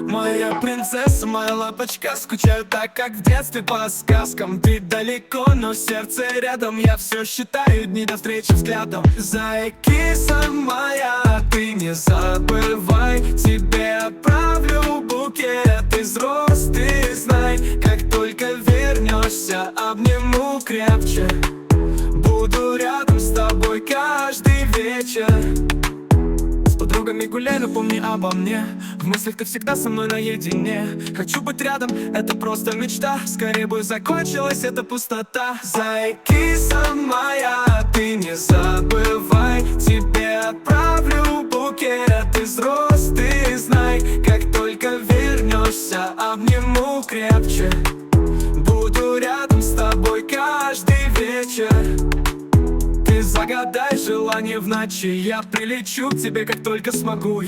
Моя принцесса, моя лапочка, скучаю так, как в детстве по сказкам. Ты далеко, но сердце рядом, я все считаю дни до встречи взглядом. Зайка моя, ты не забывай, тебе отправлю букет из роз. Ты знай, как только вернешься, обниму крепче. Буду рядом с тобой каждый вечер. С подругами гуляй, но помни обо мне. В мыслях ты всегда со мной наедине. Хочу быть рядом, это просто мечта. Скорее бы закончилась эта пустота. Зайка моя, ты не забывай, тебе отправлю букет из роз. Ты знай, как только вернешься, обниму крепче. Буду рядом с тобой каждый вечер. Ты загадай желание в ночи, я прилечу к тебе, как только смогу.